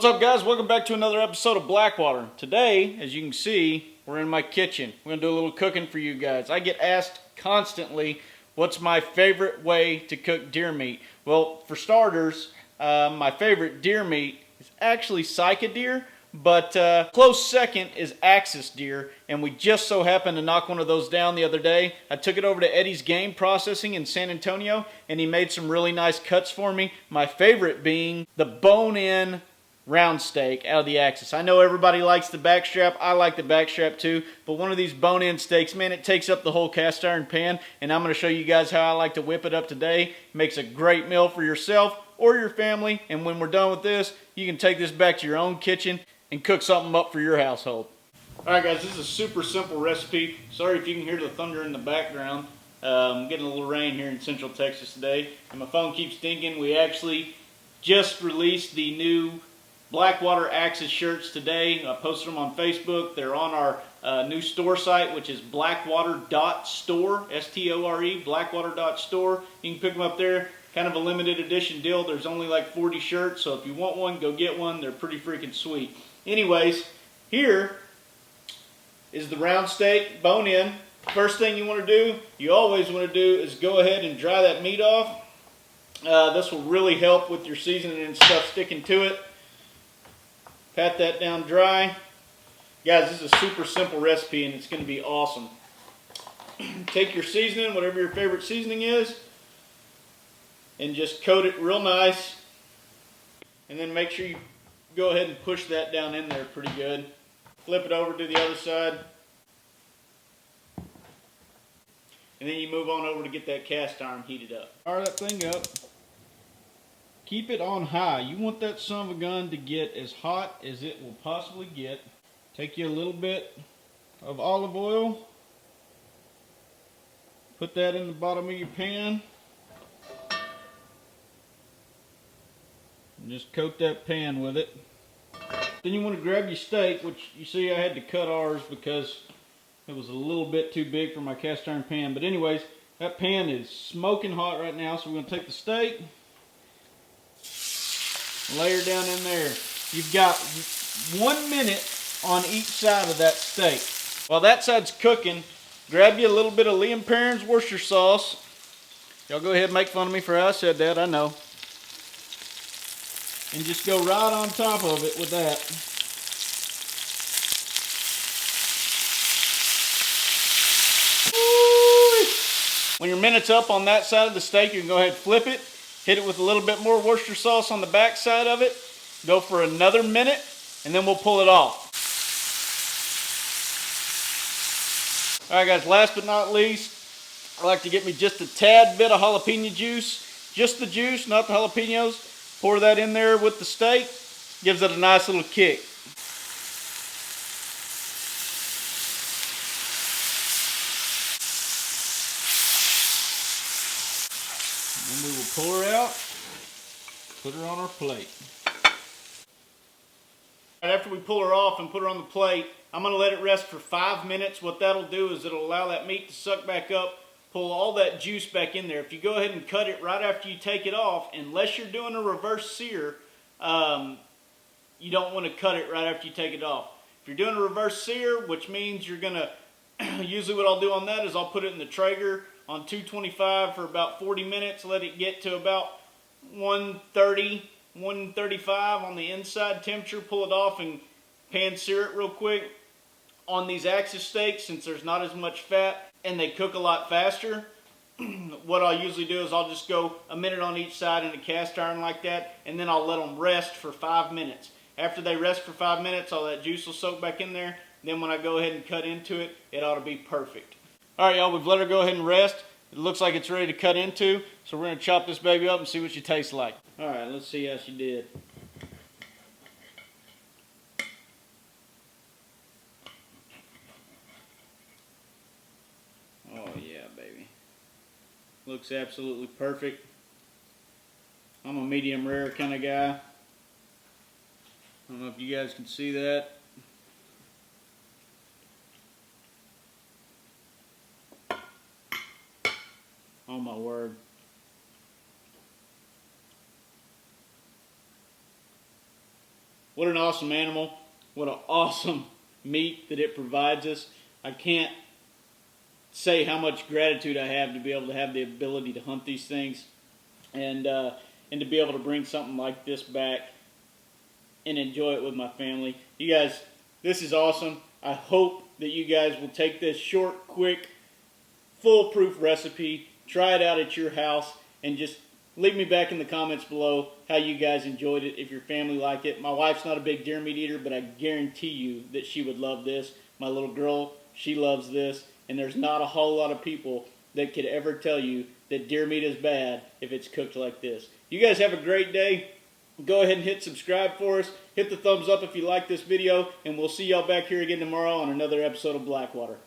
What's up, guys? Welcome back to another episode of Blackwater. Today, as you can see, we're in my kitchen. We're going to do a little cooking for you guys. I get asked constantly, what's my favorite way to cook deer meat? Well, for starters, my favorite deer meat is actually Sika deer, but close second is Axis deer, and we just so happened to knock one of those down the other day. I took it over to Eddie's Game Processing in San Antonio, and he made some really nice cuts for me. My favorite being the bone-in round steak out of the Axis. I know everybody likes the backstrap. I like the backstrap too, but one of these bone-in steaks, man, it takes up the whole cast iron pan, and I'm going to show you guys how I like to whip it up today. Makes a great meal for yourself or your family, and when we're done with this, you can take this back to your own kitchen and cook something up for your household. Alright guys, this is a super simple recipe. Sorry if you can hear the thunder in the background. I'm getting a little rain here in Central Texas today, and my phone keeps dinging. We actually just released the new Blackwater Axis shirts today. I posted them on Facebook. They're on our new store site, which is blackwater.store, S-T-O-R-E, blackwater.store. You can pick them up there. Kind of a limited edition deal. There's only like 40 shirts, so if you want one, go get one. They're pretty freaking sweet. Anyways, here is the round steak, bone in. First thing you want to do, you always want to do, is go ahead and dry that meat off. This will really help with your seasoning and stuff sticking to it. Pat that down dry. Guys, this is a super simple recipe and it's going to be awesome. Take your seasoning, whatever your favorite seasoning is, and just coat it real nice. And then make sure you go ahead and push that down in there pretty good. Flip it over to the other side. And then you move on over to get that cast iron heated up. Fire that thing up. Keep it on high. You want that son of a gun to get as hot as it will possibly get. Take you a little bit of olive oil. Put that in the bottom of your pan. And just coat that pan with it. Then you want to grab your steak, which you see I had to cut ours because it was a little bit too big for my cast iron pan. But anyways, that pan is smoking hot right now, so we're going to take the steak, layer down in there. You've got 1 minute on each side of that steak. While that side's cooking, grab you a little bit of Lea & Perrins Worcester sauce. Y'all go ahead and make fun of me for how I said that, I know. And just go right on top of it with that. When your minute's up on that side of the steak, you can go ahead and flip it. Hit it with a little bit more Worcester sauce on the back side of it. Go for another minute, and then we'll pull it off. Alright guys, last but not least, I like to get me just a tad bit of jalapeno juice. Just the juice, not the jalapenos. Pour that in there with the steak. Gives it a nice little kick. And we will pull her out, put her on our plate. And after we pull her off and put her on the plate, I'm going to let it rest for 5 minutes. What that'll do is it'll allow that meat to suck back up, pull all that juice back in there. If you go ahead and cut it right after you take it off, unless you're doing a reverse sear, you don't want to cut it right after you take it off. If you're doing a reverse sear, which means you're going to, usually what I'll do on that is I'll put it in the Traeger on 225 for about 40 minutes, let it get to about 130, 135 on the inside temperature, pull it off and pan sear it real quick. On these Axis steaks, since there's not as much fat and they cook a lot faster, what I'll usually do is I'll just go a minute on each side in a cast iron like that, and then I'll let them rest for 5 minutes. After they rest for 5 minutes, all that juice will soak back in there. Then when I go ahead and cut into it, it ought to be perfect. Alright y'all, we've let her go ahead and rest. It looks like it's ready to cut into, so we're going to chop this baby up and see what she tastes like. Alright, let's see how she did. Oh yeah, baby. Looks absolutely perfect. I'm a medium rare kind of guy. I don't know if you guys can see that. Oh my word. What What an awesome animal. What an awesome meat that it provides us. I can't say how much gratitude I have to be able to have the ability to hunt these things and to be able to bring something like this back and enjoy it with my family. You guys, this is awesome. I hope that you guys will take this short, quick, foolproof recipe, try it out at your house, and just leave me back in the comments below how you guys enjoyed it, if your family liked it. My wife's not a big deer meat eater, but I guarantee you that she would love this. My little girl, she loves this, and there's not a whole lot of people that could ever tell you that deer meat is bad if it's cooked like this. You guys have a great day. Go ahead and hit subscribe for us. Hit the thumbs up if you like this video, and we'll see y'all back here again tomorrow on another episode of Blackwater.